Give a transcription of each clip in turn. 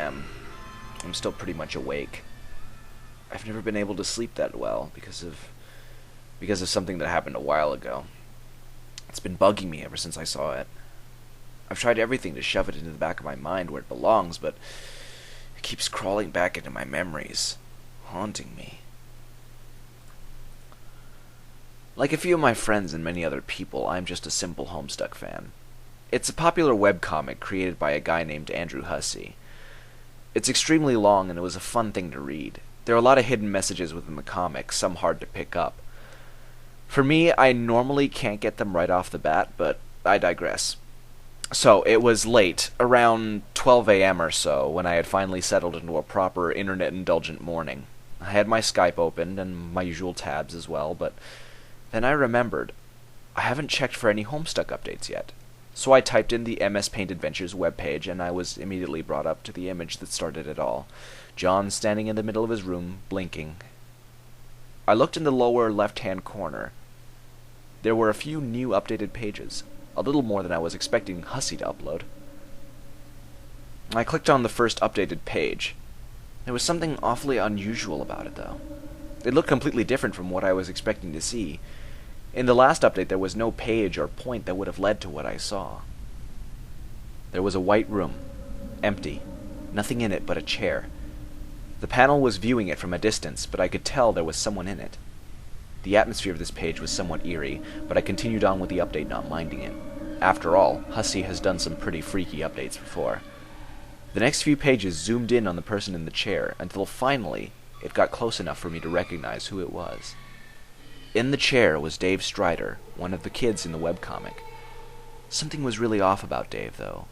am. I'm still pretty much awake. I've never been able to sleep that well because of something that happened a while ago. It's been bugging me ever since I saw it. I've tried everything to shove it into the back of my mind where it belongs, but it keeps crawling back into my memories, haunting me. Like a few of my friends and many other people, I'm just a simple Homestuck fan. It's a popular webcomic created by a guy named Andrew Hussey. It's extremely long and it was a fun thing to read. There are a lot of hidden messages within the comic, some hard to pick up. For me, I normally can't get them right off the bat, but I digress. So, it was late, around 12 a.m. or so, when I had finally settled into a proper internet-indulgent morning. I had my Skype opened, and my usual tabs as well, but then I remembered, I haven't checked for any Homestuck updates yet. So I typed in the MS Paint Adventures webpage, and I was immediately brought up to the image that started it all. John standing in the middle of his room, blinking. I looked in the lower left-hand corner. There were a few new updated pages, a little more than I was expecting Hussey to upload. I clicked on the first updated page. There was something awfully unusual about it, though. It looked completely different from what I was expecting to see. In the last update, there was no page or point that would have led to what I saw. There was a white room, empty, nothing in it but a chair. The panel was viewing it from a distance, but I could tell there was someone in it. The atmosphere of this page was somewhat eerie, but I continued on with the update, not minding it. After all, Hussey has done some pretty freaky updates before. The next few pages zoomed in on the person in the chair, until finally it got close enough for me to recognize who it was. In the chair was Dave Strider, one of the kids in the webcomic. Something was really off about Dave, though.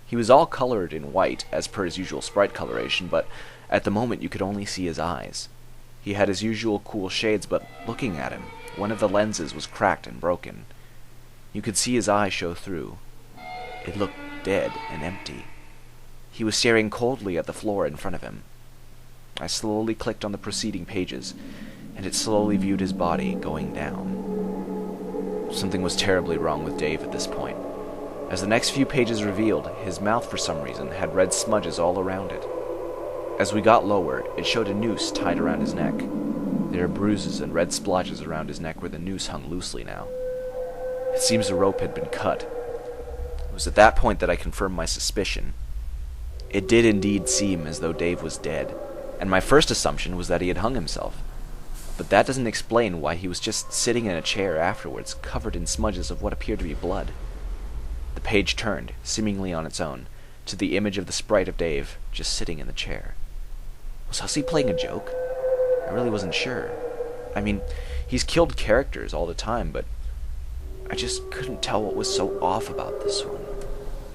He was all colored in white, as per his usual sprite coloration, but at the moment you could only see his eyes. He had his usual cool shades, but looking at him, one of the lenses was cracked and broken. You could see his eye show through. It looked dead and empty. He was staring coldly at the floor in front of him. I slowly clicked on the preceding pages, and it slowly viewed his body going down. Something was terribly wrong with Dave at this point. As the next few pages revealed, his mouth for some reason had red smudges all around it. As we got lower, it showed a noose tied around his neck. There are bruises and red splotches around his neck where the noose hung loosely now. It seems the rope had been cut. It was at that point that I confirmed my suspicion. It did indeed seem as though Dave was dead, and my first assumption was that he had hung himself. But that doesn't explain why he was just sitting in a chair afterwards, covered in smudges of what appeared to be blood. The page turned, seemingly on its own, to the image of the sprite of Dave, just sitting in the chair. Was Hussey playing a joke? I really wasn't sure. I mean, he's killed characters all the time, but I just couldn't tell what was so off about this one.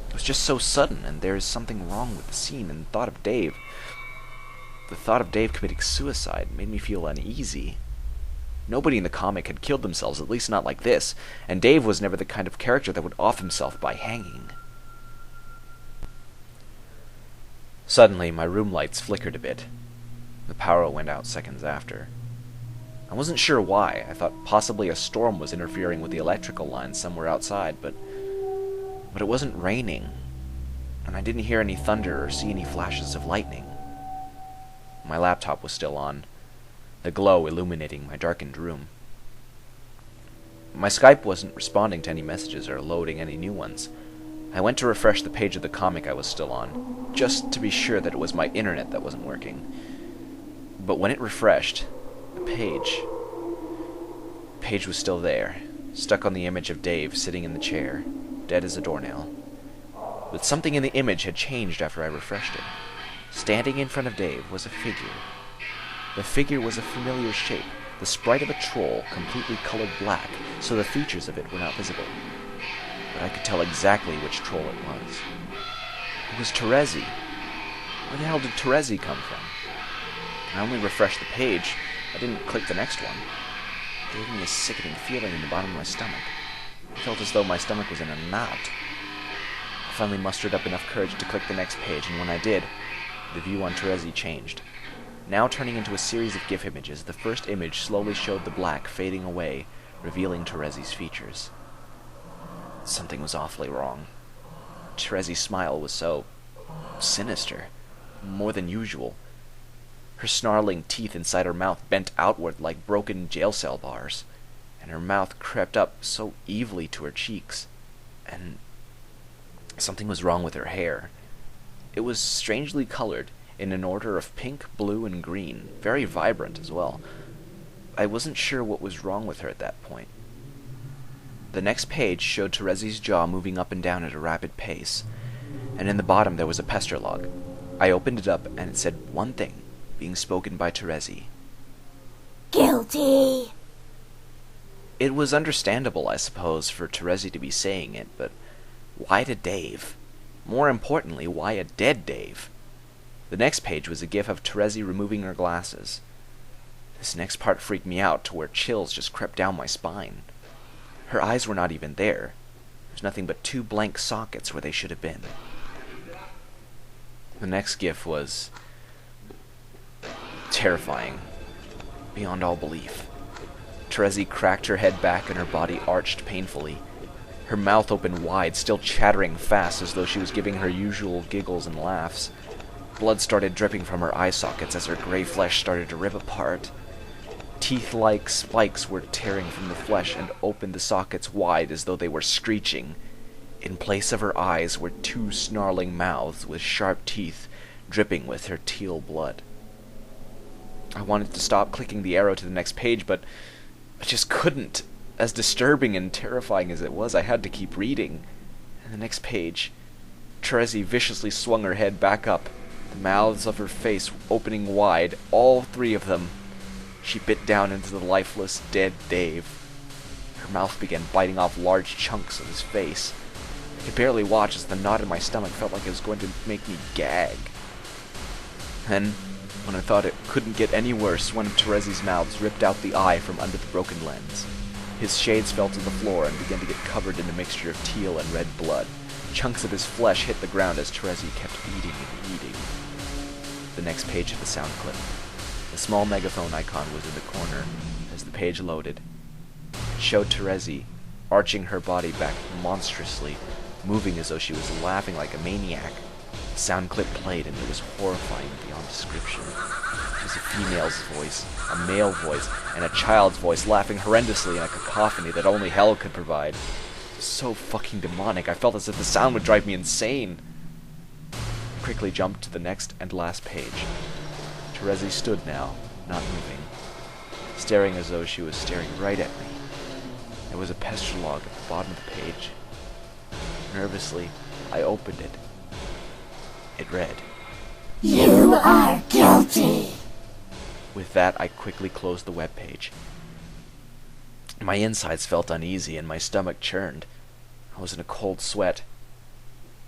It was just so sudden, and there is something wrong with the scene, and the thought of Dave committing suicide made me feel uneasy. Nobody in the comic had killed themselves, at least not like this, and Dave was never the kind of character that would off himself by hanging. Suddenly, my room lights flickered a bit. The power went out seconds after. I wasn't sure why. I thought possibly a storm was interfering with the electrical lines somewhere outside, but it wasn't raining, and I didn't hear any thunder or see any flashes of lightning. My laptop was still on, the glow illuminating my darkened room. My Skype wasn't responding to any messages or loading any new ones. I went to refresh the page of the comic I was still on, just to be sure that it was my internet that wasn't working. But when it refreshed, the page was still there, stuck on the image of Dave sitting in the chair, dead as a doornail. But something in the image had changed after I refreshed it. Standing in front of Dave was a figure. The figure was a familiar shape, the sprite of a troll, completely colored black, so the features of it were not visible. But I could tell exactly which troll it was. It was Terezi. Where the hell did Terezi come from? I only refreshed the page. I didn't click the next one. It gave me a sickening feeling in the bottom of my stomach. I felt as though my stomach was in a knot. I finally mustered up enough courage to click the next page, and when I did, the view on Terezi changed. Now turning into a series of GIF images, the first image slowly showed the black fading away, revealing Terezi's features. Something was awfully wrong. Terezi's smile was so sinister. more than usual. Her snarling teeth inside her mouth bent outward like broken jail cell bars, and her mouth crept up so evilly to her cheeks, and something was wrong with her hair. It was strangely colored, in an order of pink, blue, and green, very vibrant as well. I wasn't sure what was wrong with her at that point. The next page showed Terezi's jaw moving up and down at a rapid pace, and in the bottom there was a pester log. I opened it up, and it said one thing, being spoken by Terezi. Guilty. It was understandable, I suppose, for Terezi to be saying it, but why to Dave? More importantly, why a dead Dave? The next page was a gif of Terezi removing her glasses. This next part freaked me out to where chills just crept down my spine. Her eyes were not even there. There was nothing but 2 blank sockets where they should have been. The next gif was terrifying, beyond all belief. Terezi cracked her head back and her body arched painfully. Her mouth opened wide, still chattering fast as though she was giving her usual giggles and laughs. Blood started dripping from her eye sockets as her gray flesh started to rip apart. Teeth-like spikes were tearing from the flesh and opened the sockets wide as though they were screeching. In place of her eyes were 2 snarling mouths with sharp teeth dripping with her teal blood. I wanted to stop clicking the arrow to the next page, but I just couldn't. As disturbing and terrifying as it was, I had to keep reading. And the next page, Terezi viciously swung her head back up, the mouths of her face opening wide, all 3 of them. She bit down into the lifeless, dead Dave. Her mouth began biting off large chunks of his face. I could barely watch as the knot in my stomach felt like it was going to make me gag. Then, when I thought it couldn't get any worse, one of Terezi's mouths ripped out the eye from under the broken lens. His shades fell to the floor and began to get covered in a mixture of teal and red blood. Chunks of his flesh hit the ground as Terezi kept eating and eating. The next page of the sound clip. The small megaphone icon was in the corner as the page loaded. It showed Terezi arching her body back monstrously, moving as though she was laughing like a maniac. The sound clip played, and it was horrifying beyond description. It was a female's voice, a male voice, and a child's voice laughing horrendously in a cacophony that only hell could provide. It was so fucking demonic, I felt as if the sound would drive me insane. I quickly jumped to the next and last page. Terezi stood now, not moving, staring as though she was staring right at me. There was a pester log at the bottom of the page. Nervously, I opened it. It read, You are guilty. With that, I quickly closed the webpage. My insides felt uneasy and my stomach churned. I was in a cold sweat.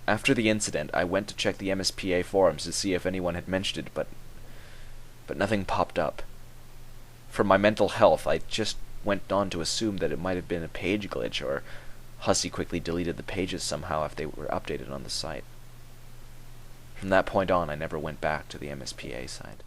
After the incident, I went to check the MSPA forums to see if anyone had mentioned it, but nothing popped up. For my mental health, I just went on to assume that it might have been a page glitch, or Hussey quickly deleted the pages somehow if they were updated on the site. From that point on, I never went back to the MSPA site.